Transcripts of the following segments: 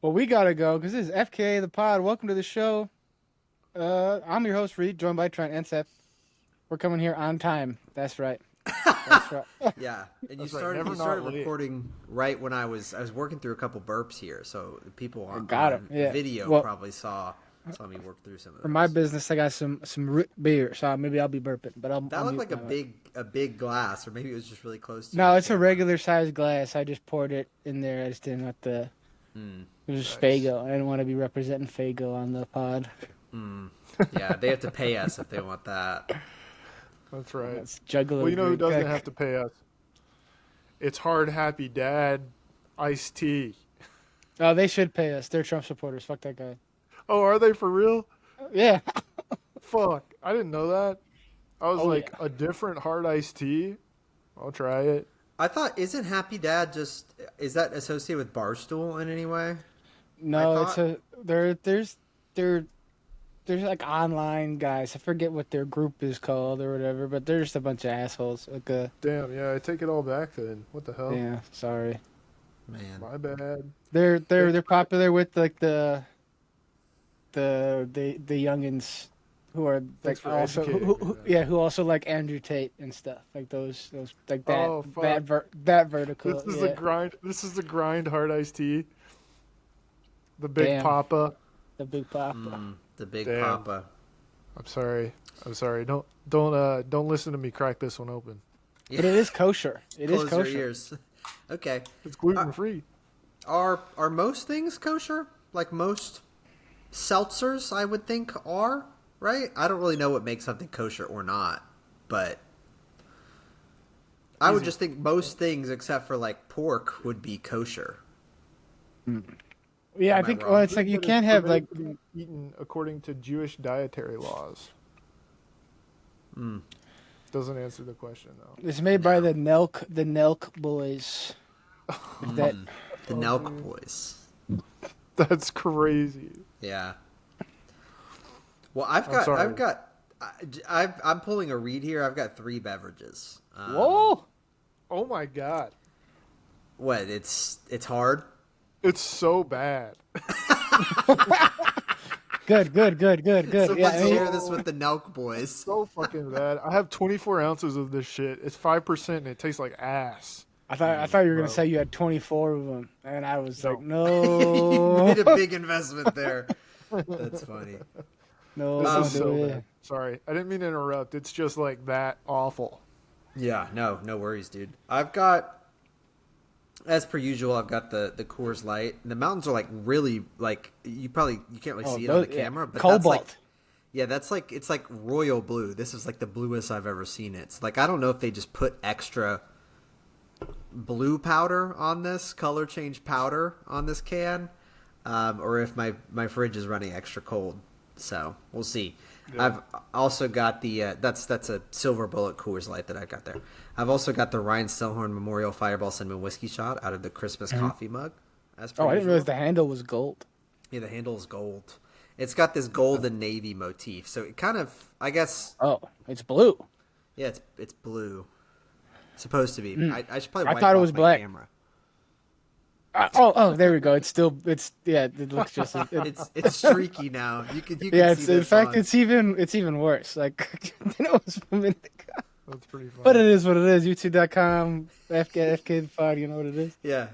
Well, we gotta go because this is FKA the Pod. Welcome to the show. I'm your host Reed, joined by Trent and Seth. We're coming here on time. That's right. That's right. Yeah, and That's right. Never you not started late. recording right when I was working through a couple burps here, so the people on Got it, yeah. video Well, probably saw me work through some of For those. my business, I got some root beer, so maybe I'll be burping. But I'll That looked mute like my mic. a big glass, or maybe it was just really close to. No, your it's a camera. regular sized glass. I just poured it in there. I just didn't want the. It was just Nice. Fago. I didn't want to be representing Fago on the pod. Yeah, they have to pay us if they want that. That's right. That's juggalo. Well, you know who Greek. doesn't have to pay us? It's Hard Happy Dad, Ice-T. Oh, they should pay us. They're Trump supporters. Fuck that guy. Oh, are they for real? Yeah. Fuck, I didn't know that. I was Oh, like, yeah. a different hard iced tea? I'll try it. I thought, isn't Happy Dad is that associated with Barstool in any way? No, I it's thought- there's like online guys. I forget what their group is called or whatever, but they're just a bunch of assholes. Like Damn, yeah, I take it all back then. What the hell? yeah, sorry. Man, My bad. They're popular with like the youngins who are like Thanks for also educating who, me who, then. yeah who also like Andrew Tate and stuff like those like that Oh, fuck. that vertical. This is yeah. the grind. This is the grind hard iced tea. The Big Damn. Papa. The big papa. the Big Damn. Papa. I'm sorry. Don't listen to me crack this one open. But it is kosher. It is Close kosher. your ears. Okay. It's gluten free. Are most things kosher? Like most seltzers, I would think are, right? I don't really know what makes something kosher or not, but I would Easy. just think most things except for like pork would be kosher. Yeah, I Am I think. wrong? Well, it's like you But can't it's have like. permitted to be eaten according to Jewish dietary laws. Doesn't answer the question though. It's made by the Nelk boys. If that The Nelk boys. That's crazy. Yeah. Well, I've sorry. got I'm pulling a read here. I've got 3 beverages. whoa. Oh my god. What? It's hard. It's so bad. Good. So Yeah, let's share this with the Nelk boys. So fucking bad. I have 24 ounces of this shit. It's 5% and it tastes like ass. I thought you were gonna Bro. say you had 24 of them, and I was like, You no, made a big investment there. That's funny. no, This don't is do so it. bad. Sorry. I didn't mean to interrupt. It's just like that awful. Yeah, no worries, dude. I've got, as per usual, I've got the Coors Light. And the mountains are like really like you can't really see it on the camera, but Cobalt. that's like, yeah, that's like it's like royal blue. This is like the bluest I've ever seen it. It's like I don't know if they just put extra blue powder on this, color change powder on this can, or if my fridge is running extra cold. So we'll see. Yeah. I've also got the that's a Silver Bullet Coors Light that I've got there. I've also got the Ryan Stillhorn Memorial Fireball Cinnamon Whiskey Shot out of the Christmas coffee mug. As per Oh, I didn't usual. realize the handle was gold. Yeah, the handle is gold. It's got this gold and navy motif, so it kind of, I guess, Oh, it's blue. yeah, it's blue. It's supposed to be. I should probably. I wipe thought it off was my black. Camera. Oh, there we go. It's yeah. It looks just. It's streaky now. You can yeah, see it's in this fact on- it's even worse. Like than it was a minute ago. That's pretty funny. But it is what it is. YouTube.com, FK the pod. You know what it is. yeah.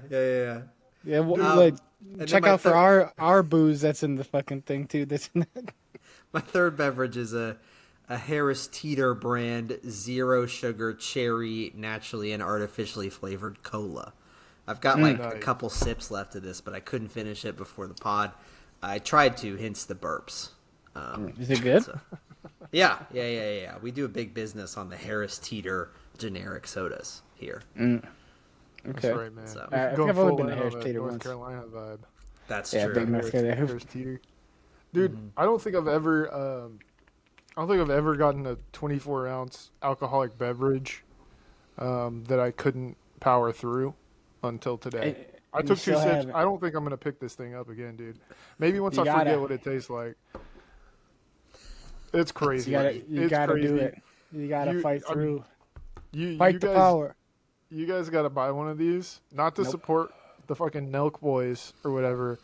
Yeah, well, Um, like, and check then my out for our booze that's in the fucking thing too. That's in that. My third beverage is a Harris Teeter brand 0 sugar cherry naturally and artificially flavored cola. I've got like a Nice. couple sips left of this, but I couldn't finish it before the pod. I tried to, hence the burps. Is it good? So- yeah. We do a big business on the Harris Teeter generic sodas here. Okay. That's right, man. So- You're I think going I've only full been to in Harris on that Teeter North once. Carolina vibe. That's Yeah, true. big North Carolina. Harris Teeter. Dude, I don't think I've ever gotten a 24 ounce alcoholic beverage that I couldn't power through until today. I And took you 2 still sips. haven't. I don't think I'm gonna pick this thing up again, dude. Maybe once You I gotta. forget what it tastes like. It's crazy. You It's gotta crazy. do it. You gotta You- fight I mean, through. You Fight the guys, power. You guys got to buy one of these, not to Nope. support the fucking Nelk boys or whatever,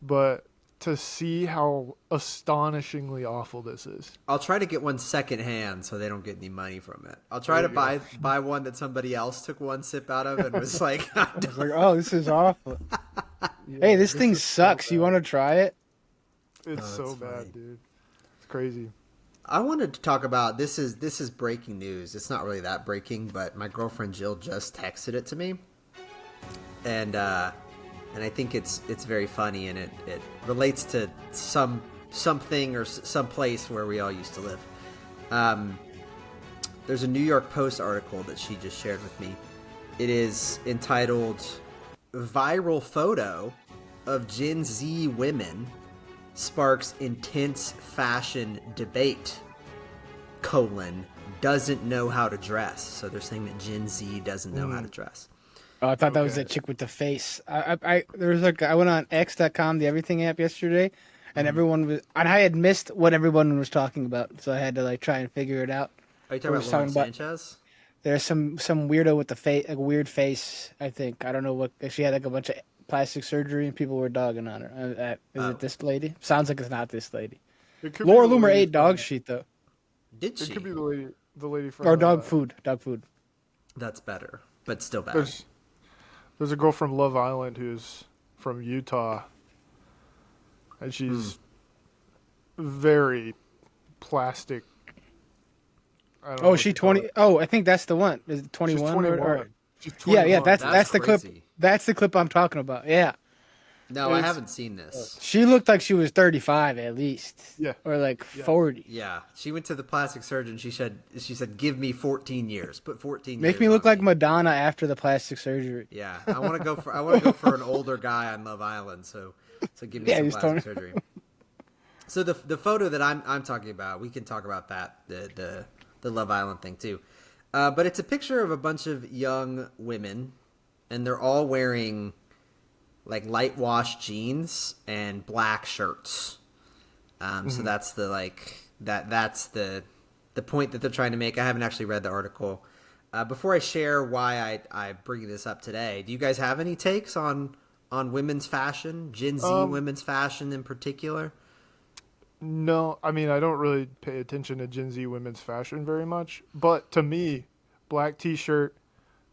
but to see how astonishingly awful this is. I'll try to get one secondhand so they don't get any money from it. I'll try to buy one that somebody else took one sip out of and was like, It's like, oh, this is awful. Hey, this thing sucks. You want to try it? It's so that's bad, funny. dude. It's crazy. I wanted to talk about this is breaking news. It's not really that breaking, but my girlfriend Jill just texted it to me, and I think it's very funny, and it relates to something or some place where we all used to live. There's a New York Post article that she just shared with me. It is entitled "Viral Photo of Gen Z Women Sparks Intense Fashion Debate, doesn't know how to dress." So they're saying that Gen Z doesn't know how to dress. Oh, I thought that was Okay. that chick with the face. I there was like I went on X.com, the everything app yesterday, and everyone was and I had missed what everyone was talking about, so I had to like try and figure it out. Are you We're talking about just Lauren talking about- Sanchez? There's some weirdo with the face, like a weird face. I think I don't know what she had like a bunch of plastic surgery and people were dogging on her. Is Oh. it this lady? Sounds like it's not this lady. It could be Laura the Loomer lady ate dog from- shit though, Did It she? could be the lady from or dog food. That's better, but still bad. There's a girl from Love Island who's from Utah, and she's very plastic. I don't know Oh, what she to call 20. it. Oh, I think that's the one. Is it She's 21? 21. She's Yeah, 21. that's That's the clip. crazy. That's the clip I'm talking about. Yeah. No, I It's- haven't seen this. She looked like she was 35 at least. Yeah. Or like Yeah. 40. Yeah, she went to the plastic surgeon. She said, "Give me 14 years. Put 14 Make years me look on like Madonna after the plastic surgery. Yeah, I want to go for an older guy on Love Island. So give me Yeah, some he's plastic totally- surgery. So the photo that I'm talking about, we can talk about that the Love Island thing too. But it's a picture of a bunch of young women, and they're all wearing like light wash jeans and black shirts. So that's that's the point that they're trying to make. I haven't actually read the article. Before I share why I bring this up today, do you guys have any takes on women's fashion, Gen Z women's fashion in particular? No, I mean, I don't really pay attention to Gen Z women's fashion very much. But to me, black t-shirt,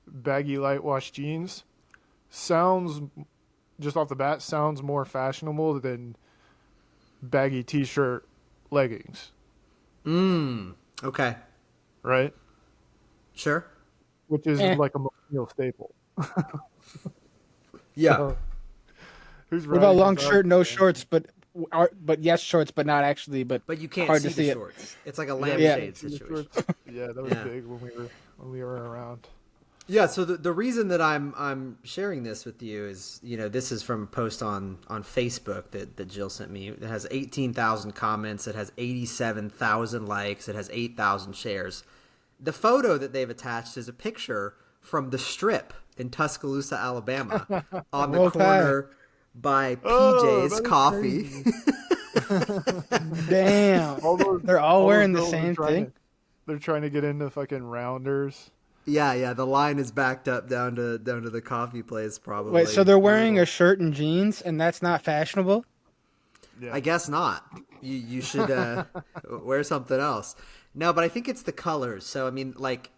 baggy light wash jeans sounds, just off the bat, sounds more fashionable than baggy t-shirt leggings, Okay, right? sure. Which is Eh. like a millennial staple. Yeah, Who's What about riding long this shirt, out? no shorts, but yes, shorts, but not actually. But but you can't hard see to see the it. shorts. It's like a Yeah, lampshade see the situation. shorts? Yeah, that was Yeah. big when we were around. Yeah, so the reason that I'm sharing this with you is, this is from a post on Facebook that Jill sent me. It has 18,000 comments. It has 87,000 likes. It has 8,000 shares. The photo that they've attached is a picture from the Strip in Tuscaloosa, Alabama, on the Roll Tide. corner by Oh, PJ's that is Coffee. damn, All those, they're all those wearing the girls are same trying thing. to- they're trying to get into fucking rounders. Yeah, the line is backed up down to the coffee place probably. Wait, so they're wearing a shirt and jeans, and that's not fashionable? Yeah. I guess not. You should wear something else. No, but I think it's the colors. So I mean, like,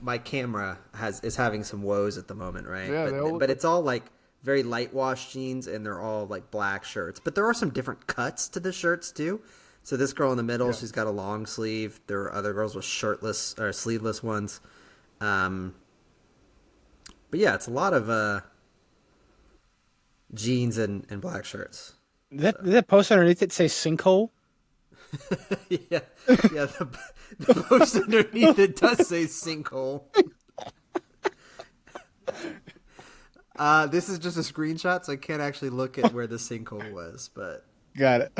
my camera is having some woes at the moment, right? Yeah, they all look but it's all like very light wash jeans, and they're all like black shirts. But there are some different cuts to the shirts too. So this girl in the middle, she's got a long sleeve. There are other girls with shirtless or sleeveless ones. But yeah, it's a lot of jeans and black shirts. Did that post underneath it say sinkhole? yeah, the post underneath it does say sinkhole. This is just a screenshot, so I can't actually look at where the sinkhole was. But Got it.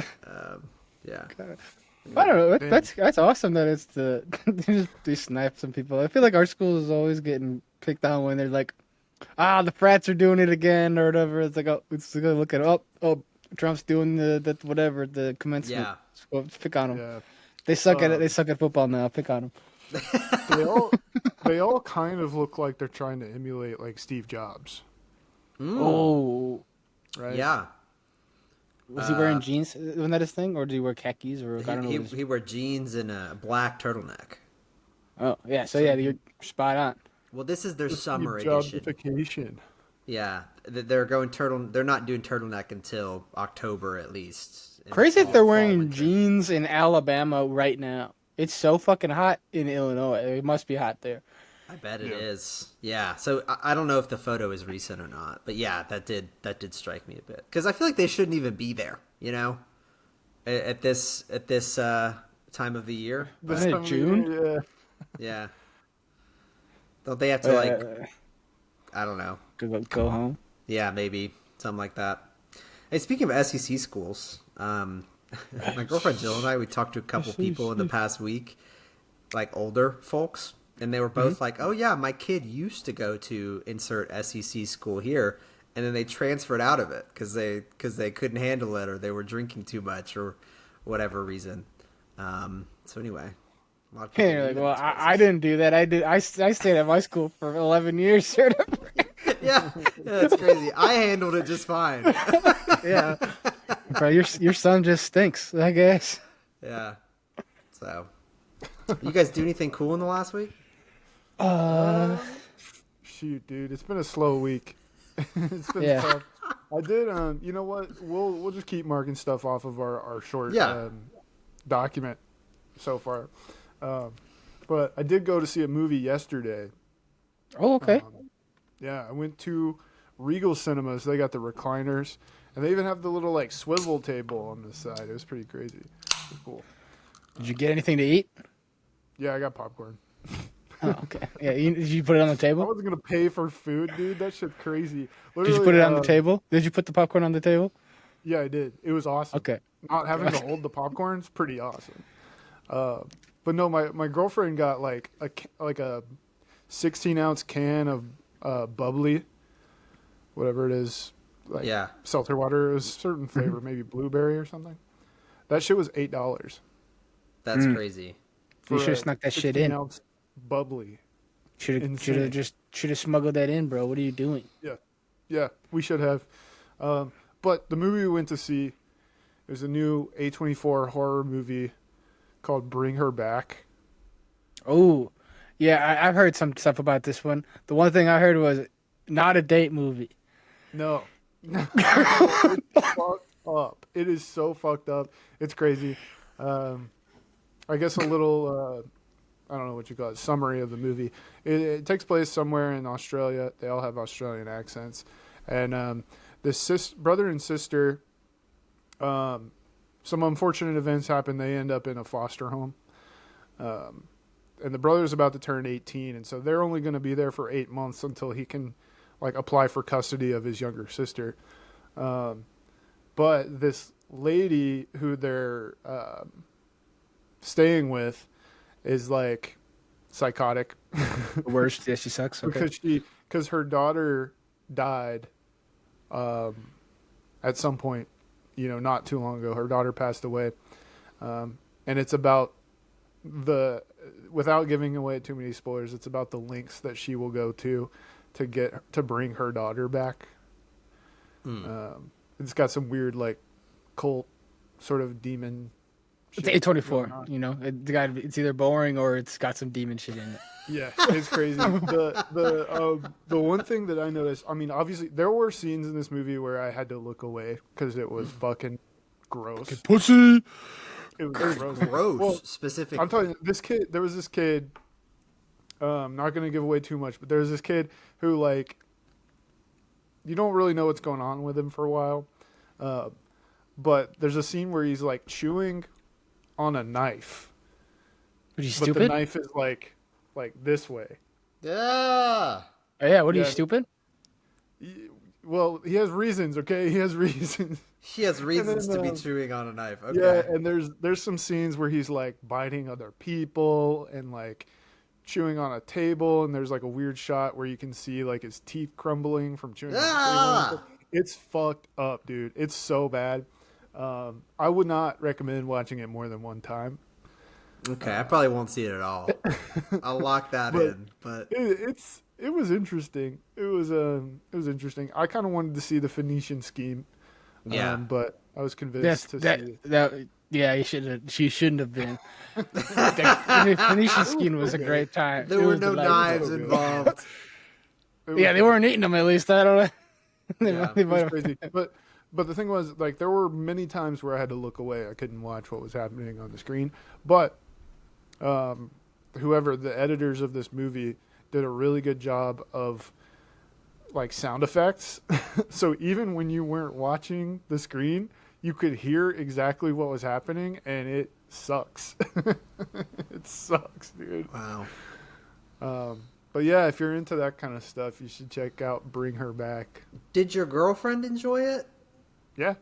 yeah, I don't know. That's awesome that it's they snipe some people. I feel like our school is always getting picked on when they're like, the frats are doing it again or whatever. It's like, let's go look at Trump's doing the commencement. Yeah. Let's pick on them. Yeah. They suck at it. They suck at football now. Pick on them. They all kind of look like they're trying to emulate like Steve Jobs, Oh, right? yeah. Was he wearing jeans? Wasn't that his thing, or did he wear khakis, or I don't know? He wore jeans and a black turtleneck. Oh yeah, so yeah, you're spot on. Well, this is their Steve summer edition. Jobsification. Yeah, they're not doing turtleneck until October at least. in the Crazy if they're fall, wearing winter. jeans in Alabama right now. It's so fucking hot in Illinois. It must be hot there. I bet it Yeah. is. Yeah. So I don't know if the photo is recent or not, but yeah, that did strike me a bit because I feel like they shouldn't even be there. You know, at this time of the year. This Isn't it time of June? year, yeah. Yeah. Don't they have to like I don't know. Go home. Yeah, maybe something like that. Hey, speaking of SEC schools, my girlfriend Jill and I we talked to a couple people in the past week, like older folks, and they were both like, "Oh yeah, my kid used to go to insert SEC school here, and then they transferred out of it because they couldn't handle it or they were drinking too much or whatever reason." So anyway, a lot of people And you're like, leaving well, those I places. didn't do that. I stayed at my school for 11 years. Yeah, that's crazy. I handled it just fine. Yeah, bro, your son just stinks. I guess. Yeah. So, you guys do anything cool in the last week? Shoot, dude, it's been a slow week. It's been Yeah. tough. I did. You know what? We'll just keep marking stuff off of our short Yeah. document so far. But I did go to see a movie yesterday. Oh, okay. Yeah, I went to Regal Cinemas. They got the recliners, and they even have the little like swivel table on the side. It was pretty crazy. It was cool. Did you get anything to eat? Yeah, I got popcorn. Oh, okay. Yeah, did you put it on the I table? wasn't gonna pay for food, dude. That shit's crazy. Did you put it on the Literally, table? Did you put the popcorn on the table? Yeah, I did. It was awesome. Okay. Not having to hold the popcorn's pretty awesome. But no, my girlfriend got like a 16-ounce can of bubbly, whatever it is, like Yeah. seltzer water. It was a certain flavor, maybe blueberry or something. That shit was $8 That's crazy. You should have snuck that shit in. 16-ounce bubbly. Should Insane. have smuggled that in, bro. What are you doing? Yeah, we should have. But the movie we went to see is a new A24 horror movie called Bring Her Back. Oh, yeah, I've heard some stuff about this one. The one thing I heard was not a date movie. No. It's fucked up. It is so fucked up. It's crazy. I guess a little, I don't know what you call it, summary of the movie. It takes place somewhere in Australia. They all have Australian accents. And this brother and sister, some unfortunate events happen. They end up in a foster home. And the brother's about to turn 18. And so they're only going to be there for 8 months until he can like apply for custody of his younger sister. But this lady who they're staying with is like psychotic The worst. Yeah, she sucks. Okay. because her daughter died at some point, not too long ago. Her daughter passed away, and it's about without giving away too many spoilers, it's about the lengths that she will go to bring her daughter back. It's got some weird like cult sort of demon. It's shit going A24. on. It's either boring or it's got some demon shit in it. Yeah, it's crazy. The one thing that I noticed, I mean, obviously there were scenes in this movie where I had to look away because it was fucking gross. Pussy. It was gross. Gross, Well, specifically. I'm telling you, there was this kid. Not gonna give away too much, but there was this kid who like, you don't really know what's going on with him for a while, but there's a scene where he's like chewing on a knife, Was you but the stupid? knife is like this way. Yeah. Oh, yeah. What are you Yeah. stupid? Well, he has reasons. Okay, he has reasons. He has reasons then, to be chewing on a knife. Okay. Yeah, and there's some scenes where he's like biting other people and like chewing on a table, and there's like a weird shot where you can see like his teeth crumbling from chewing on the Ah! table. It's fucked up, dude. It's so bad. I would not recommend watching it more than one time. Okay, I probably won't see it at all. I'll lock that But- in. But It was interesting. It was interesting. I kind of wanted to see the Phoenician scheme. Yeah. But I was That's convinced to that see. that yeah, he should have. She shouldn't have been. The Phoenician skin was a Okay. great time. There It were was no delightful. knives so good. involved. It was Yeah, they so weren't eating them at least. I don't know. Yeah. They It was might crazy. have. But the thing was, like, there were many times where I had to look away. I couldn't watch what was happening on the screen. But whoever the editors of this movie did a really good job of like sound effects. So even when you weren't watching the screen, you could hear exactly what was happening, and it sucks. It sucks, dude. Wow. But yeah, if you're into that kind of stuff, you should check out Bring Her Back. Did your girlfriend enjoy it? Yeah.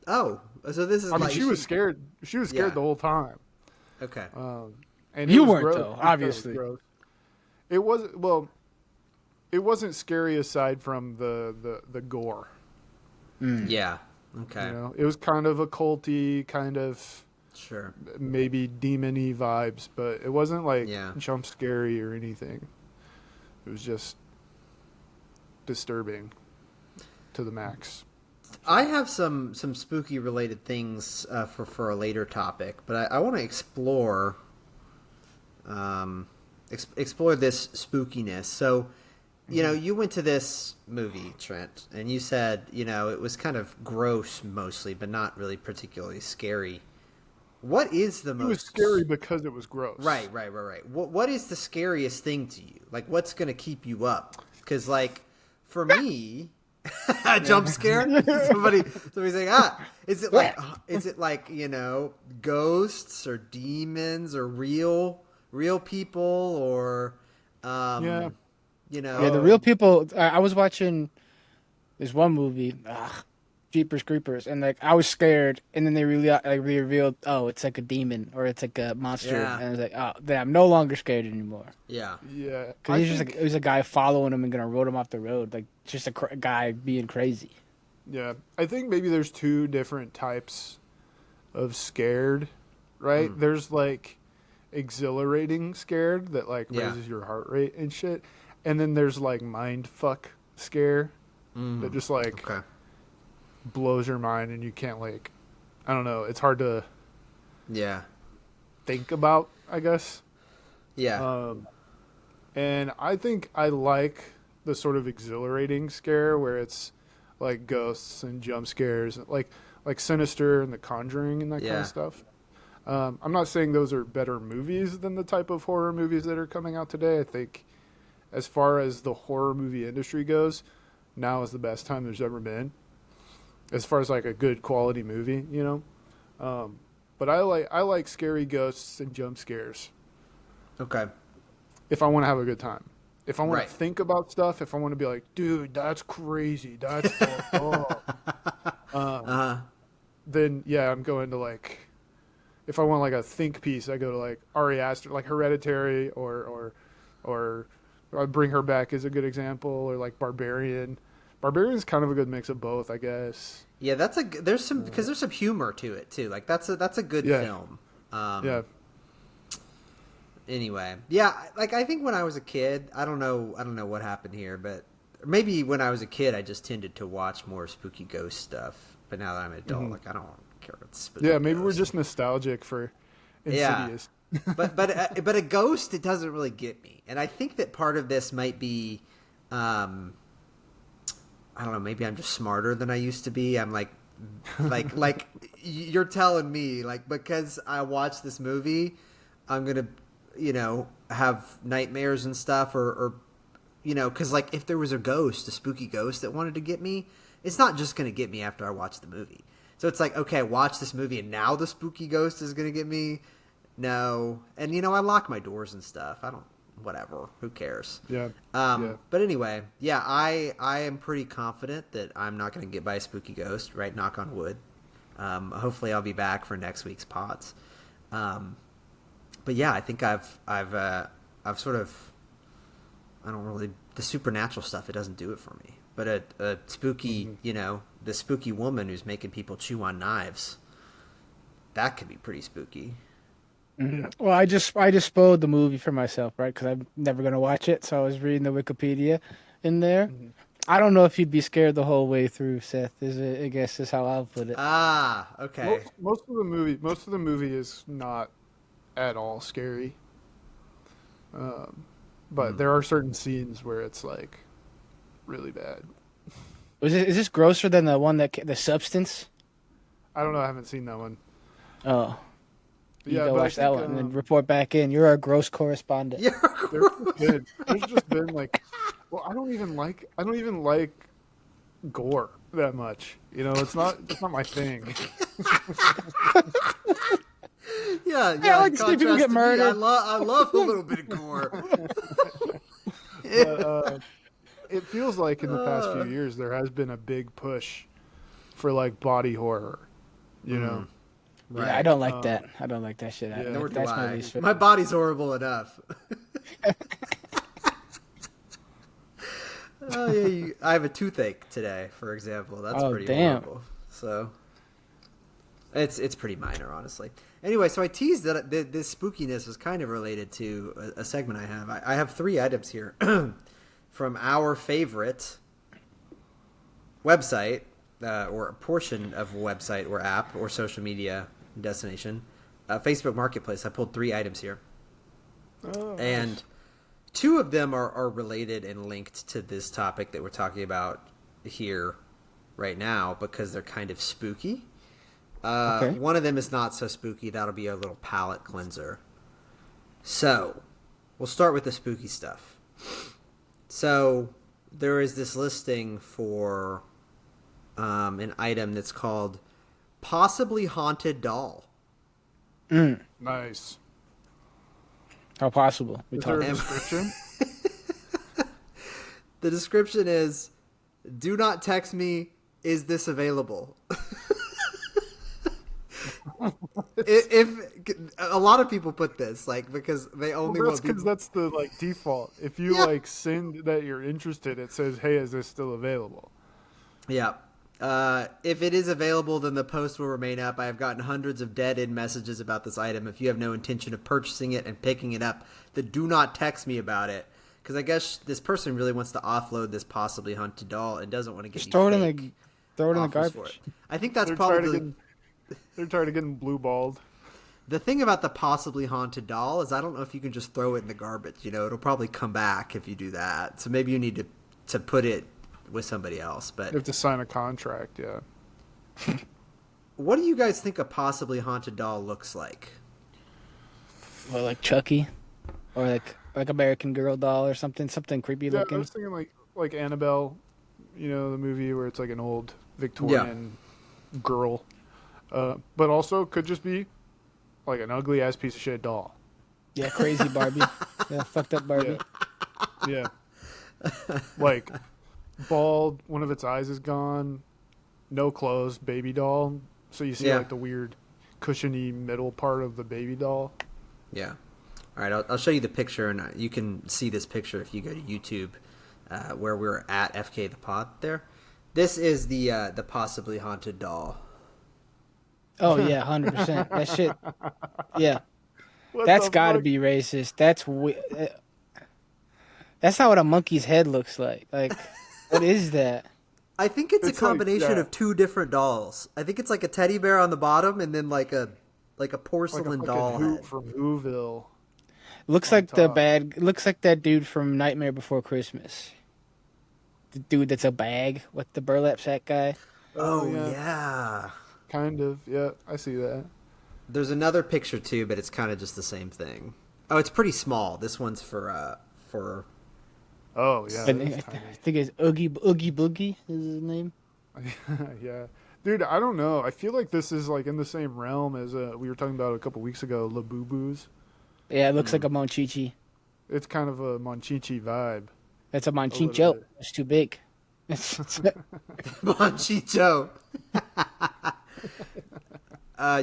Oh, so this is I mean, like she was scared. She was scared Yeah. the whole time. Okay. And You it was weren't, gross. though, I thought it was obviously. gross. It wasn't. Well, it wasn't scary aside from the gore. Yeah. Okay. You know, it was kind of occulty, kind of Sure. maybe demon-y vibes, but it wasn't like Yeah. jump scary or anything. It was just disturbing to the max. I have some spooky related things for a later topic, but I want to explore explore this spookiness. So, you know, you went to this movie, Trent, and you said, you know, it was kind of gross mostly, but not really particularly scary. What is the It most was scary because it was gross. Right. What is the scariest thing to you? Like, what's going to keep you up? Because, like, for me, a jump scare. Somebody saying, is it like you know, ghosts or demons or real people or, Yeah. you know, Yeah, the real people. I was watching this one movie, Jeepers Creepers, and like I was scared, and then they really like revealed, oh, it's like a demon or it's like a monster, Yeah. and I was like, oh, then I'm no longer scared anymore. yeah, Yeah. Because he's just like it was a guy following him and gonna roll him off the road, like just a guy being crazy. Yeah, I think maybe there's two different types of scared, right? There's like exhilarating scared that like Yeah. raises your heart rate and shit, and then there's like mind fuck scare that just like okay, blows your mind and you can't like, I don't know, it's hard to yeah, think about, I guess. yeah, And I think I like the sort of exhilarating scare where it's like ghosts and jump scares, like Sinister and The Conjuring and that kind Yeah. of stuff. I'm not saying those are better movies than the type of horror movies that are coming out today. I think as far as the horror movie industry goes, now is the best time there's ever been. As far as like a good quality movie, you know. But I like scary ghosts and jump scares okay, if I want to have a good time. If I want Right. to think about stuff, if I want to be like, dude, that's crazy, that's fucked up, then yeah, I'm going to like, if I want like a think piece, I go to like Ari Aster, like Hereditary, or I Bring Her Back is a good example, or like Barbarian. Barbarian's kind of a good mix of both, I guess. yeah. There's some because there's some humor to it too. Like that's a good Yeah. film. Yeah, Anyway, yeah, like I think when I was a kid, I don't know what happened here, but maybe when I was a kid, I just tended to watch more spooky ghost stuff. But now that I'm an adult, like I don't care about spooky. yeah. Maybe we're ghosts. just nostalgic for Yeah. Insidious. but a ghost, it doesn't really get me, and I think that part of this might be, I don't know, maybe I'm just smarter than I used to be. I'm like you're telling me like because I watched this movie, I'm gonna you know have nightmares and stuff or you know because like if there was a spooky ghost that wanted to get me, it's not just gonna get me after I watch the movie. So it's like, okay, watch this movie and now the spooky ghost is gonna get me. No, and you know I lock my doors and stuff. I don't, whatever. Who cares? Yeah. But anyway, yeah, I am pretty confident that I'm not going to get by a spooky ghost. Right, knock on wood. Hopefully, I'll be back for next week's pods. But yeah, I think I've sort of, I don't really the supernatural stuff. It doesn't do it for me. But a spooky, you know, the spooky woman who's making people chew on knives. That could be pretty spooky. Well, I just spoiled the movie for myself, right? Because I'm never gonna watch it, so I was reading the Wikipedia in there. I don't know if you'd be scared the whole way through, Seth. Is it? I guess is how I'll put it. Ah, okay. Most of the movie is not at all scary. But there are certain scenes where it's like really bad. Is this grosser than the one the Substance? I don't know. I haven't seen that one. Oh, you Yeah, go but I watch that think, one and then report back in. You're our gross correspondent. Yeah. there's just been like, well, I don't even like gore that much. You know, it's not my thing. Yeah, I like to see people contrast get to me, murdered. I love a little bit of gore. But, it feels like in the past few years there has been a big push for like body horror. You know, Yeah, I don't like that. I don't like that shit. yeah. Nor do That's I. my least favorite. My body's horrible enough. Oh yeah, I have a toothache today, for example. That's Oh, pretty damn. horrible. So it's pretty minor, honestly. Anyway, so I teased that this spookiness is kind of related to a segment I have. I have 3 items here from our favorite website, or a portion of a website or app or social media destination, Facebook Marketplace. I pulled 3 items here. Oh, And 2 of them are related and linked to this topic that we're talking about here right now because they're kind of spooky. Okay. One of them is not so spooky. That'll be a little palate cleanser. So, we'll start with the spooky stuff. So, there is this listing for an item that's called Possibly Haunted Doll. nice. How possible? We Is there a talking. description? The description is, "Do not text me. Is this available?" if a lot of people put this because they only Well, want that's because people. that's the like default. If you Yeah. like send that you're interested, it says, "Hey, is this still available?" Yeah. If it is available, then the post will remain up. I have gotten hundreds of dead-end messages about this item. If you have no intention of purchasing it and picking it up, then do not text me about it. Because I guess this person really wants to offload this possibly haunted doll and doesn't want to get Just you throw it in fake the offers for garbage. it. I think that's They're tired of probably getting they're tired of getting blue balled. the thing about the possibly haunted doll is I don't know if you can just throw it in the garbage. You know, it'll probably come back if you do that. So maybe you need to put it with somebody else. But You have to sign a contract. Yeah. what do you guys think a possibly haunted doll looks like? Or like Chucky, or like American Girl doll or something creepy Yeah, I looking. was thinking like Annabelle, you know, the movie where it's like an old Victorian girl, but also could just be like an ugly ass piece of shit doll. Yeah, crazy Barbie. Yeah, fucked up Barbie. Yeah, like bald, one of its eyes is gone, no clothes, baby doll. So you see Yeah. like the weird cushiony middle part of the baby doll. Yeah. All right, I'll show you the picture, and you can see this picture if you go to YouTube, where we're at FK the Pod there. This is the possibly haunted doll. Oh yeah, 100%. That shit. Yeah, What that's the got to fuck? be racist. That's not what a monkey's head looks like. Like, what is that? I think it's It's a combination like, yeah. of 2 different dolls. I think it's like a teddy bear on the bottom, and then like a Like a porcelain fucking doll Who head. from Whoville. Looks On like the top. bad. Looks like that dude from Nightmare Before Christmas. The dude that's a bag with the burlap sack guy. Oh yeah. yeah. Kind of. Yeah, I see that. There's another picture too, but it's kind of just the same thing. Oh, it's pretty small. This one's for Oh yeah, But that's I tiny. think it's Oogie Boogie is his name. Yeah, dude, I don't know. I feel like this is like in the same realm as we were talking about a couple weeks ago, Labubu's. Yeah, it looks like a Monchichi. It's kind of a Monchichi vibe. That's a little Monchicho. bit. It's too big. Monchicho.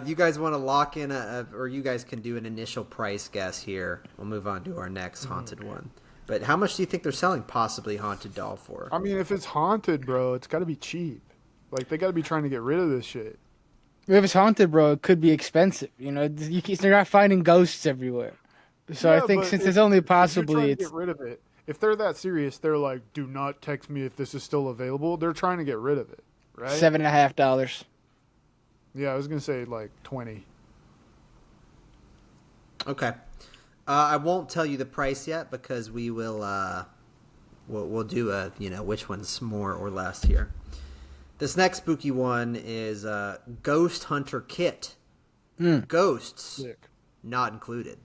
You guys want to lock in or you guys can do an initial price guess here. We'll move on to our next haunted one. But how much do you think they're selling possibly haunted doll for? I mean, if it's haunted, bro, it's got to be cheap. Like they got to be trying to get rid of this shit. If it's haunted, bro, it could be expensive. You know, they're not finding ghosts everywhere. So I Yeah, think but since if- it's only If you're trying possibly, to it's get rid of it, if they're that serious, they're like, do not text me if this is still available. They're trying to get rid of it, right? $7.50. Yeah, I was gonna say like 20. Okay. I won't tell you the price yet because we will. We'll do a which one's more or less here. This next spooky one is Ghost Hunter Kit. Ghosts Sick. not included.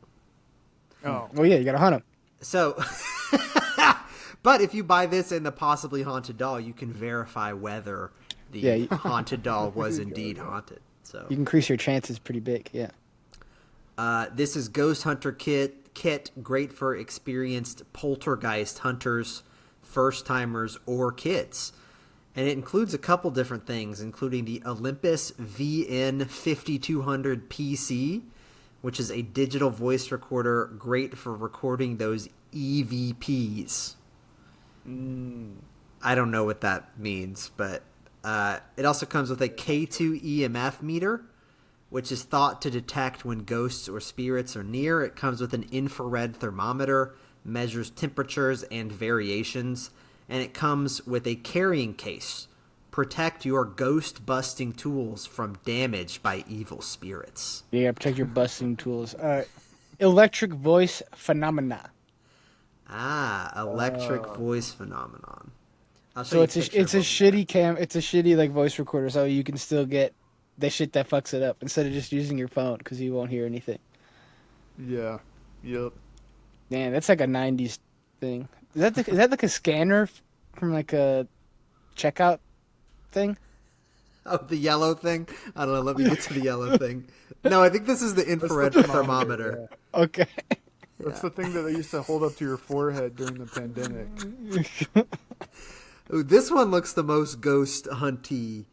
Oh, Oh yeah, you gotta hunt them. So, but if you buy this and the possibly haunted doll, you can verify whether the haunted doll was indeed haunted. So You can increase your chances pretty big. Yeah. this is Ghost Hunter Kit, great for experienced poltergeist hunters, first timers, or kids. And it includes a couple different things, including the Olympus VN 5200 PC, which is a digital voice recorder great for recording those EVPs. I don't know what that means, but it also comes with a K2 EMF meter, which is thought to detect when ghosts or spirits are near. It comes with an infrared thermometer, measures temperatures and variations, and it comes with a carrying case. Protect your ghost-busting tools from damage by evil spirits. You gotta protect your busting tools. Electric voice phenomena. Electric voice phenomenon. I'll show So you it's a picture it's a of what- shitty it's a shitty like voice recorder, so you can still get the shit that fucks it up instead of just using your phone because you won't hear anything. yeah. Yep. Man, that's like a '90s thing. Is that like a scanner from like a checkout thing? Oh, the yellow thing? I don't know. Let me get to the yellow thing. No, I think this is the infrared thermometer. Okay. That's the thing that they used to hold up to your forehead during the pandemic. Ooh, this one looks the most ghost hunty.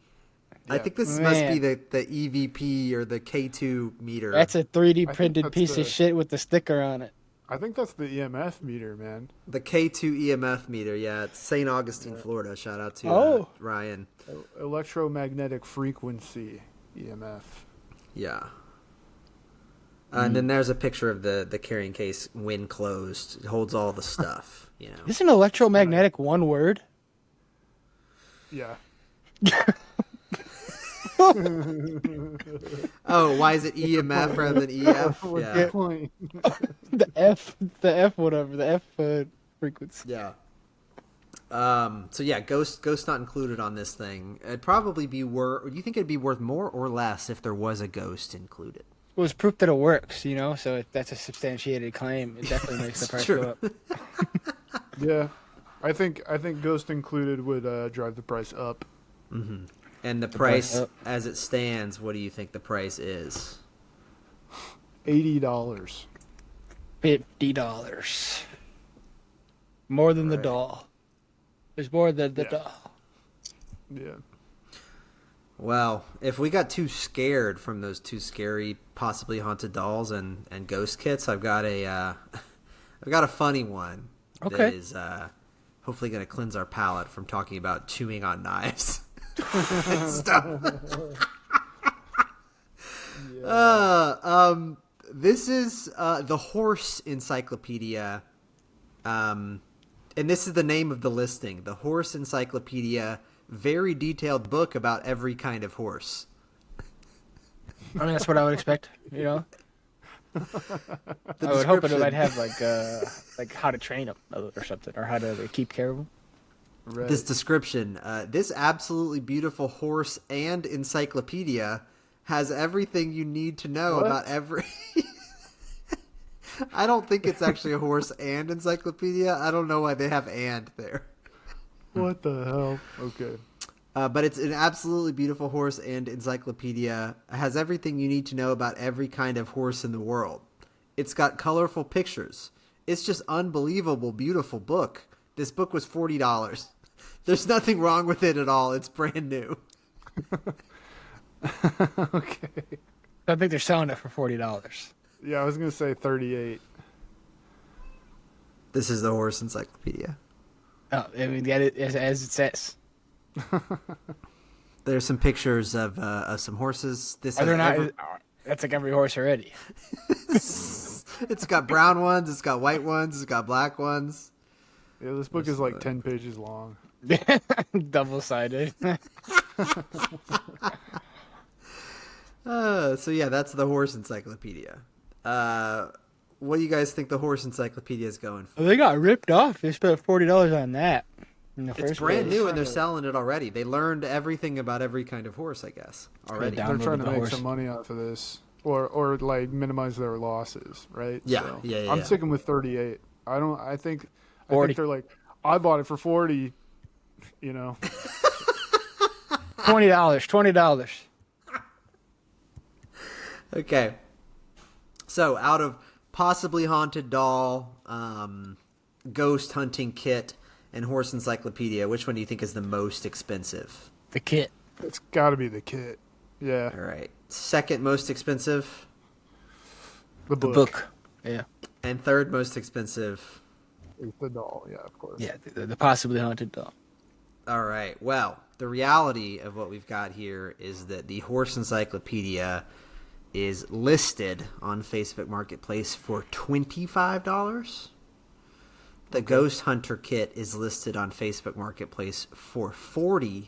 I Yeah. think this must be Man. the EVP or the K2 meter. That's a 3D think printed that's piece the- of shit with the sticker on it. I think that's the EMF meter, man. The K2 EMF meter. Yeah, it's St. Augustine, Florida. Shout out to Ryan. Electromagnetic frequency EMF. Yeah. And then there's a picture of the carrying case when closed. It holds all the stuff, you know. Isn't electromagnetic one word? Yeah. Oh, why is it EMF rather than EF? What's Yeah. the point? The F whatever, the F frequency. Yeah. So yeah, Ghost not included on this thing. It'd probably be worth. Do you think it'd be worth more or less if there was a ghost included? It was proof that it works, you know. So if that's a substantiated claim. It definitely makes the price True. go up. Yeah. I think Ghost included would drive the price up. And the price, as it stands, what do you think the price is? $80. $50. More than the Right. doll. There's more than the Yeah. doll. Yeah. Well, if we got too scared from those two scary, possibly haunted dolls and ghost kits, I've got a I've got a funny one that Okay. is hopefully going to cleanse our palate from talking about chewing on knives and stuff. This is the Horse Encyclopedia, and this is the name of the listing: the Horse Encyclopedia. Very detailed book about every kind of horse. I mean, that's what I would expect, you know. The I would hope it description- might have like how to train them or something, or how to keep care of them. Right. This description, this absolutely beautiful horse and encyclopedia has everything you need to know What? about every. I don't think it's actually a horse and encyclopedia. I don't know why they have "and" there. What the hell? Okay. But it's an absolutely beautiful horse and encyclopedia. It has everything you need to know about every kind of horse in the world. It's got colorful pictures. It's just unbelievable, beautiful book. This book was $40. There's nothing wrong with it at all. It's brand new. Okay. I think they're selling it for $40. Yeah, I was gonna say 38. This is the horse encyclopedia. Oh, I mean, yeah, as it says. There's some pictures of some horses. This Are there has not? That's like every horse already. it's got brown ones. It's got white ones. It's got black ones. Yeah, this book is like 10 pages long. Double-sided. So yeah, that's the horse encyclopedia. What do you guys think the horse encyclopedia is going for? Well, they got ripped off. They spent $40 on that. In the It's first brand place. new and they're selling it already. They learned everything about every kind of horse, I guess, already. Yeah, They're trying to the make horse. some money off of this, or like minimize their losses, right? Yeah, yeah. I'm sticking with 38. I think 40. they're like, I bought it for 40. You know, $20. Okay. So out of possibly haunted doll, ghost hunting kit, and horse encyclopedia, which one do you think is the most expensive? The kit. it's got to be the kit. Yeah, All right. Second most expensive, the The book. book. Yeah. and third most expensive. Is the doll. Yeah, of course. Yeah, the possibly haunted doll. All right. Well, the reality of what we've got here is that the horse encyclopedia is listed on Facebook Marketplace for $25. The Ghost Hunter kit is listed on Facebook Marketplace for $40.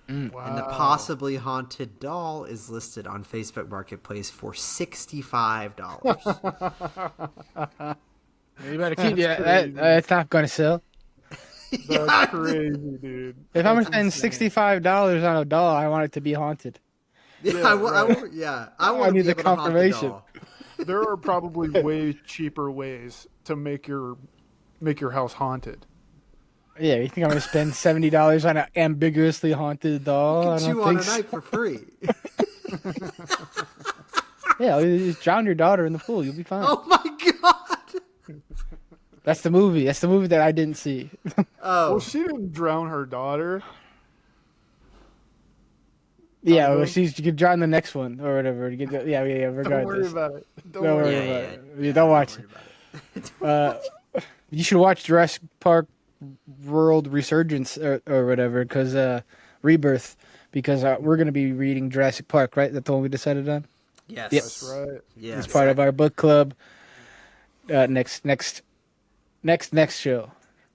Wow. And the possibly haunted doll is listed on Facebook Marketplace for $65. You better keep That's that. crazy. That's not going to sell. That's crazy, dude. If I'm That's spending insane. $65 on a doll, I want it to be haunted. Yeah, Yeah, I I want to need be the able to haunt the confirmation. doll. There are probably way cheaper ways to make your house haunted. Yeah, you think I'm going to spend $70 on an ambiguously haunted doll? I Get don't you on think a so. night for free. Yeah, you just drown your daughter in the pool. You'll be fine. Oh my god. That's the movie. That's the movie that I didn't see. Oh, Well, she didn't drown her daughter. Yeah, well, Really? she could drown the next one or whatever. Yeah, regardless. Don't worry about it. Don't Don't worry worry about about it. it. Yeah, don't watch worry it. about it. You should watch Jurassic Park World Resurgence or whatever, because Rebirth, because we're going to be reading Jurassic Park, right? That's the one we decided on. Yes. Yep. That's right. Yes. It's part of our book club. Next show.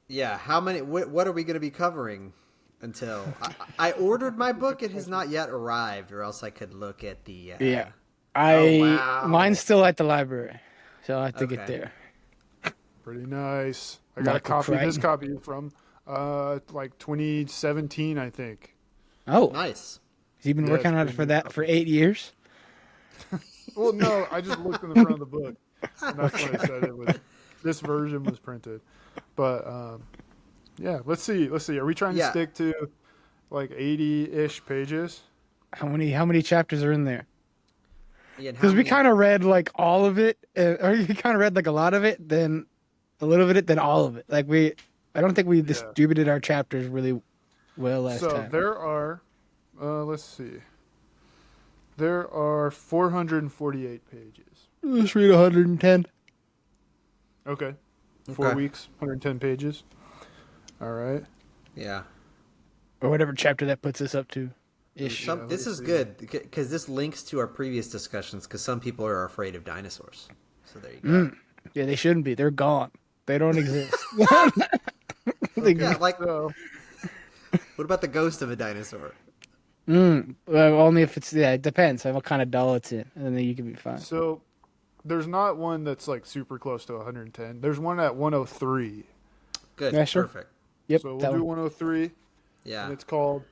Yeah. How many? What are we going to be covering? Until I ordered my book, it has not yet arrived, or else I could look at the. Yeah, wow. mine's still at the library, so I have to get Okay. there. Pretty nice. I got a Michael copy. This Crichton. copy is from like 2017, I think. Oh, Nice. you've been Yeah, working it's on it for pretty that for 8 years. Well, no, I just looked in the front of the book, and that's when I said it was. This version was printed, but yeah. Let's see. Are we trying to Yeah. stick to like 80-ish pages? How many chapters are in there? Yeah, and how Because we many- kind of read like all of it, or you kind of read like a lot of it, then a little bit of it, then all of it. Like I don't think we distributed our chapters really well last So time. there are, let's see. There are 448 pages. Let's read 110. Okay. 4 Okay. weeks, 110 pages. All right. Yeah. Or whatever chapter that puts us up to. Ish. Yeah, This let's is see. good because this links to our previous discussions. Because some people are afraid of dinosaurs. So there you go. Yeah, they shouldn't be. They're gone. They don't exist. Yeah, like So, what about the ghost of a dinosaur? Well, only if it's, it depends on what kind of doll it's in. And then you can be fine. so there's not one that's like super close to 110. There's one at 103. Good. Yeah, sure. Perfect. Yep. So that we'll do one. 103, Yeah. and it's called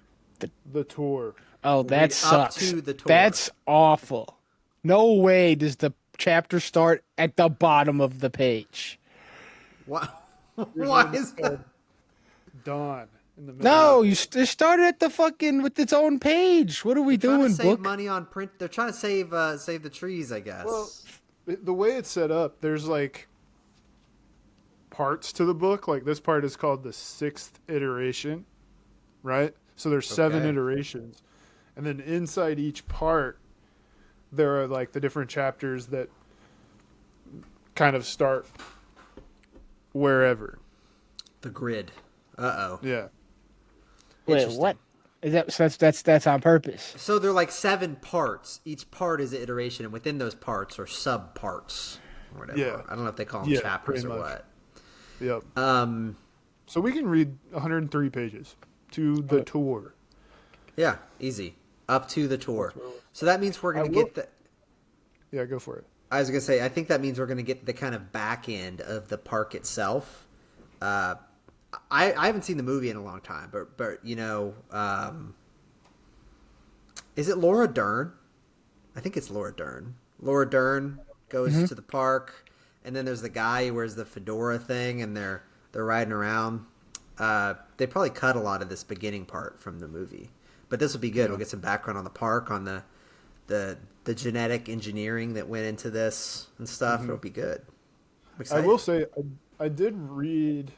The Tour. Oh, Read that up sucks. to the tour. That's awful. No way does the chapter start at the bottom of the page. Why? There's Why one is called that? Dawn in the middle. No, you started at the fucking with its own page. What are we Trying to doing, save book? money on print. They're trying to save the trees, I guess. Well, the way it's set up, there's like parts to the book. Like this part is called the 6th iteration, right? So there's 7 Okay. iterations. And then inside each part, there are like the different chapters that kind of start wherever. The grid. Uh-oh. Yeah. Wait, Interesting. what? Is that so that's on purpose? So they're like 7 parts. Each part is an iteration, and within those parts are sub parts or whatever. Yeah. I don't know if they call them Yeah, chapters pretty or much. what. Yep. Um, So we can read 103 pages to the tour. yeah, easy. Up to the tour. So that means we're I gonna will- get the. Yeah, go for it. I was gonna say, I think that means we're gonna get the kind of back end of the park itself. I haven't seen the movie in a long time, but is it Laura Dern? I think it's Laura Dern. Laura Dern goes to the park, and then there's the guy who wears the fedora thing, and they're riding around. They probably cut a lot of this beginning part from the movie, but this will be good. We'll get some background on the park, on the genetic engineering that went into this and stuff. It'll be good. I'm I excited. will say I did read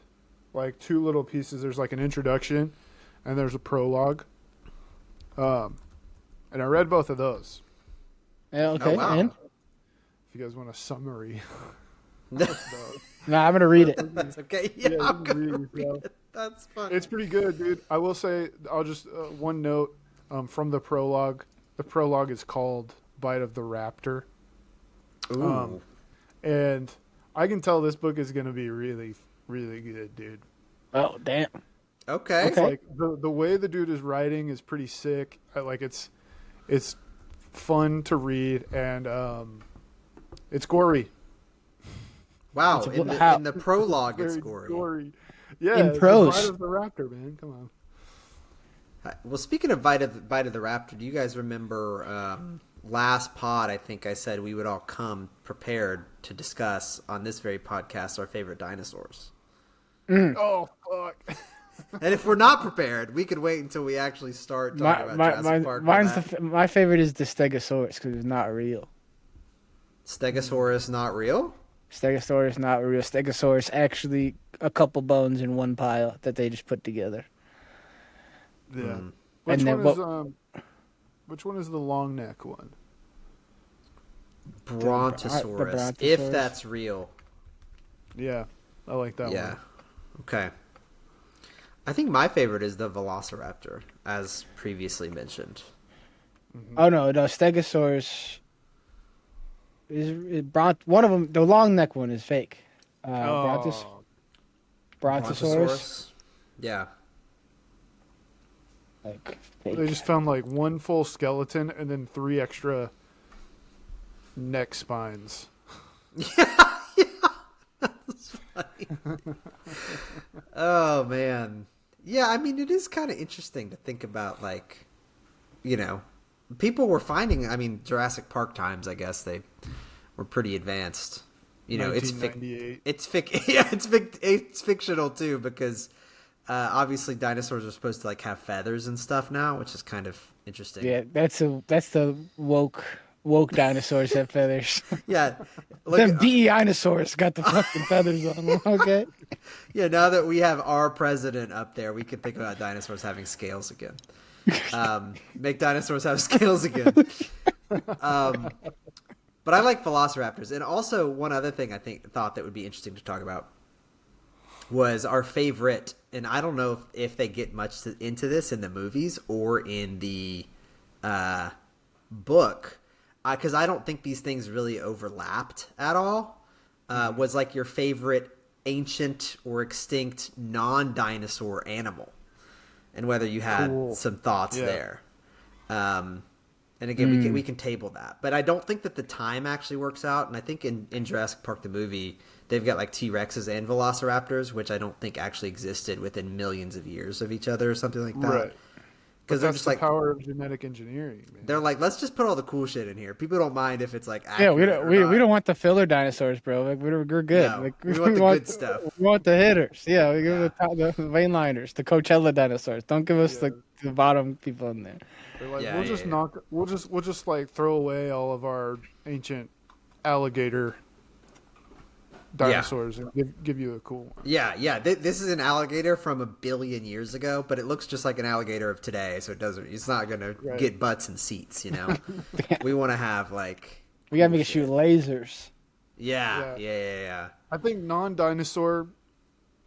like two little pieces. There's like an introduction and there's a prologue. And I read both of those. Yeah, okay. Oh, wow. And If you guys want a summary. no, I'm gonna read it. That's okay. Yeah, Yeah, I'm you gonna can read read it, it. That's fun. It's pretty good, dude. I will say, I'll just one note from the prologue. The prologue is called "Bite of the Raptor," Ooh. and I can tell this book is gonna be really, really good, dude. Oh damn. Okay. Okay. Like the way the dude is writing is pretty sick. Like it's fun to read and it's gory. Wow. It's- In how- the prologue, it's Very gory. Yeah, In it's prose. the Bite of the Raptor, man. Come on. Well, speaking of Bite of the Raptor, do you guys remember last pod? I think I said we would all come prepared to discuss on this very podcast our favorite dinosaurs. Oh fuck. And if we're not prepared, we could wait until we actually start talking about Jurassic Park. My favorite is the Stegosaurus because it's not real. Stegosaurus not real? Stegosaurus not real. Stegosaurus actually a couple bones in one pile that they just put together. Yeah. Mm. Which And then one is which one is the long neck one? Brontosaurus, Brontosaurus. if that's real. Yeah. I like that Yeah. one. Okay. I think my favorite is the Velociraptor, as previously mentioned. Oh no, Stegosaurus is one of them. The long neck one is fake. Oh, Brontosaurus, Yeah. like fake. they just found like one full skeleton and then 3 extra neck spines. That's funny. Oh man. Yeah, I mean it is kind of interesting to think about, like, people were finding, I mean, Jurassic Park times, I guess they were pretty advanced. It's 1998. it's fictional too, because obviously dinosaurs are supposed to like have feathers and stuff now, which is kind of interesting. Yeah, that's the woke dinosaurs have feathers. Yeah. Look, Them DE dinosaurs got the fucking feathers on them. Okay. yeah, now that we have our president up there, we can think about dinosaurs having scales again. Make dinosaurs have scales again. But I like velociraptors. And also one other thing I thought that would be interesting to talk about was our favorite, and I don't know if they get much into this in the movies or in the book, because I don't think these things really overlapped at all, was like your favorite ancient or extinct non-dinosaur animal, and whether you had some thoughts there. And again, we can table that, but I don't think that the time actually works out. And I think in Jurassic Park the movie, they've got like T-Rexes and Velociraptors, which I don't think actually existed within millions of years of each other or something like that. Right. Because they're just the like power of genetic engineering, man. they're like, let's just put all the cool shit in here. People don't mind if it's like Yeah, we accurate don't or not. we don't want the filler dinosaurs, bro. Like we're good. No, Like we want the good stuff. We want the hitters. Yeah, we give the mainliners, the Coachella dinosaurs. Don't give us the bottom people in there. They're like, Yeah, we'll just yeah. knock. We'll just like throw away all of our ancient alligator dinosaurs and give you a cool one. Yeah. This is an alligator from 1 billion years ago, but it looks just like an alligator of today, so it's not gonna get butts and seats. We want to have like We gotta make it shoot lasers. Yeah. I think non-dinosaur,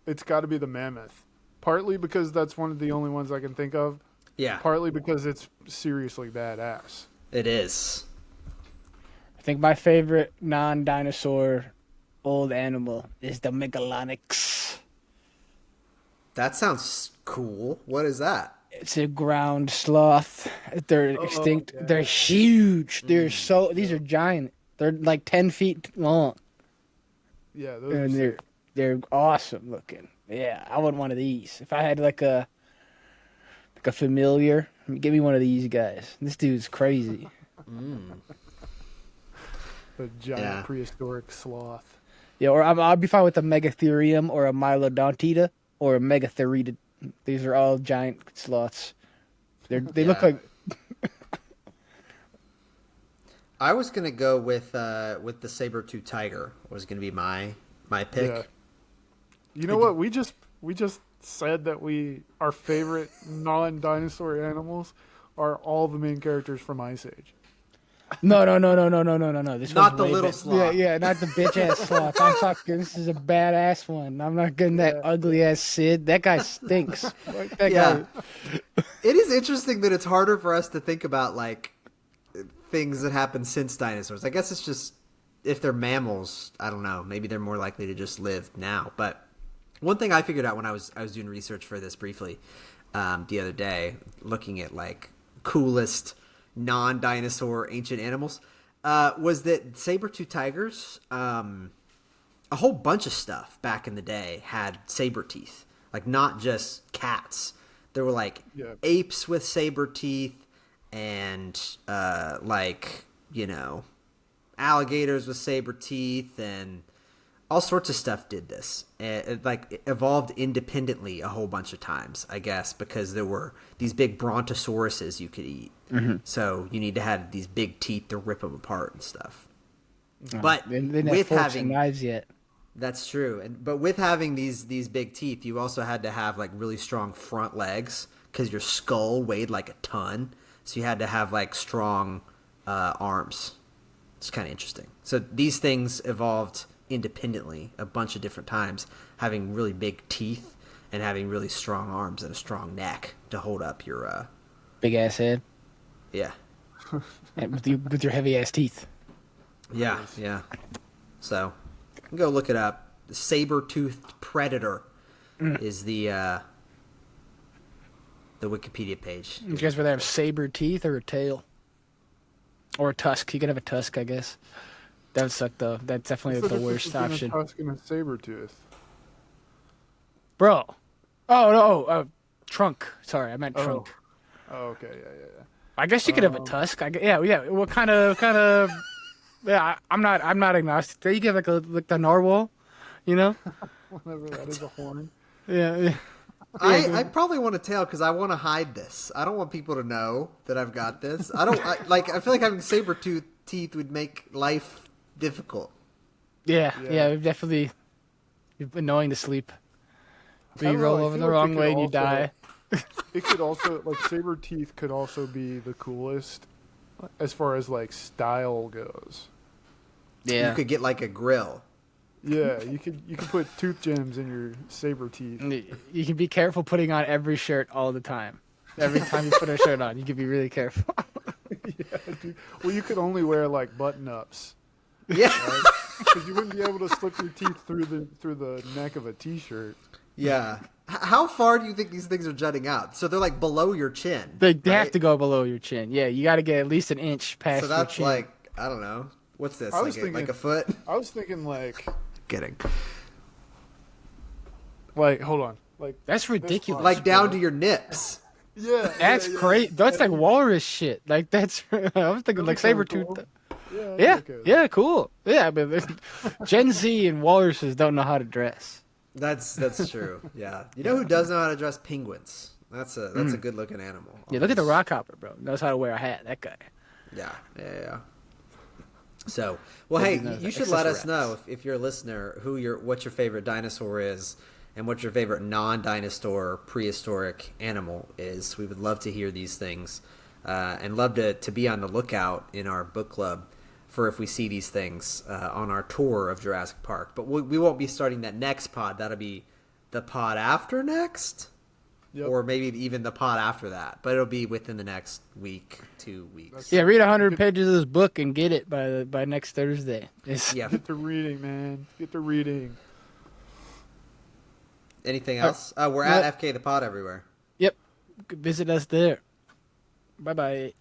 it's got to be the mammoth. Partly because that's one of the only ones I can think of. Yeah, Partly because it's seriously badass. it is. I think my favorite non-dinosaur old animal is the Megalonyx. That sounds cool. What is that? It's a ground sloth. They're Oh, extinct. They're yeah. huge. These Yeah. are giant. They're like 10 feet long, Yeah, those are and sick. they're awesome looking. Yeah, I want one of these. If I had like a familiar, give me one of these guys. This dude's crazy. The giant Yeah. prehistoric sloth. Yeah, or I'll be fine with a Megatherium or a Mylodontia or a Megatheritid. These are all giant sloths. They look Yeah. like I was gonna go with the saber-tooth tiger. Was gonna be my pick. Yeah. You know what? We just said that our favorite non-dinosaur animals are all the main characters from Ice Age. no. This Not one's the way little Yeah, sloth. yeah, not the bitch ass sloth. I'm talking. This is a badass one. I'm not getting that Yeah. ugly ass Sid. That guy stinks. Fuck that Yeah. guy. It is interesting that it's harder for us to think about like things that happened since dinosaurs. I guess it's just if they're mammals, I don't know. Maybe they're more likely to just live now. But one thing I figured out when I was doing research for this briefly the other day, looking at like coolest non-dinosaur ancient animals, was that saber-tooth tigers, a whole bunch of stuff back in the day had saber teeth, like not just cats. There were like Yeah. apes with saber teeth, and like alligators with saber teeth, and all sorts of stuff did this. It evolved independently a whole bunch of times, I guess, because there were these big brontosauruses you could eat. So you need to have these big teeth to rip them apart and stuff. But They didn't have with forks having and knives yet. that's true, but with having these big teeth, you also had to have like really strong front legs because your skull weighed like a ton. So you had to have like strong arms. It's kind of interesting. So these things evolved independently a bunch of different times, having really big teeth and having really strong arms and a strong neck to hold up your Big ass head. yeah. And with your heavy ass teeth. Yeah, yeah. So, you can go look it up. The saber-toothed predator is the Wikipedia page. You guys rather have saber teeth or a tail? Or a tusk. You could have a tusk, I guess. That would suck though. That's definitely What's the difference worst between option. A tusk and a saber tooth. Bro. Oh no, trunk. Sorry, I meant Oh. trunk. Oh, okay, yeah. I guess you could have a tusk. Yeah. What kind of? Yeah, I'm not agnostic. You get like the narwhal, you know? Whatever that is, a horn. Yeah. I probably want a tail because I want to hide this. I don't want people to know that I've got this. I feel like having saber-tooth teeth would make life difficult. Yeah, Yeah. definitely annoying to sleep. I don't You know, roll I over feel the like it wrong could way and you also- die. It could also like saber teeth could also be the coolest as far as like style goes. You could get like a grill. Yeah, you could put tooth gems in your saber teeth. You can be careful putting on every shirt all the time. Every time you put a shirt on, you can be really careful. Well, you could only wear like button ups Yeah, because you wouldn't be able to slip your teeth through the neck of a t-shirt. yeah. How far do you think these things are jutting out? So they're like below your chin. They have right? to go below your chin. Yeah, you got to get at least an inch past So your that's chin. like I don't know. What's this? I was Like thinking- a foot? I was thinking like Kidding. hold on, like That's ridiculous. Like down to your nips. yeah, That's yeah, great. That's like walrus shit. Like that's. I was thinking like That'd be saber kinda tooth. cool. Yeah, Yeah, okay. yeah, cool. Yeah, but Gen Z and walruses don't know how to dress. That's true. Yeah. You know who does know how to dress penguins? That's a good looking animal. Yeah, look at the rock hopper, bro. Knows how to wear a hat. That guy. Yeah. So, well, Maybe hey, knows you the should let us accessories. know if you're a listener what your favorite dinosaur is and what your favorite non-dinosaur prehistoric animal is. We would love to hear these things and love to be on the lookout in our book club for if we see these things on our tour of Jurassic Park. But we won't be starting that next pod. That'll be the pod after next. Yep. or maybe even the pod after that. But it'll be within the next week, 2 weeks. Yeah, read 100 pages of this book and get it by next Thursday. Yeah. Get to reading, man. Get to reading. Anything else? We're at FK the Pod everywhere. Yep. Visit us there. Bye-bye.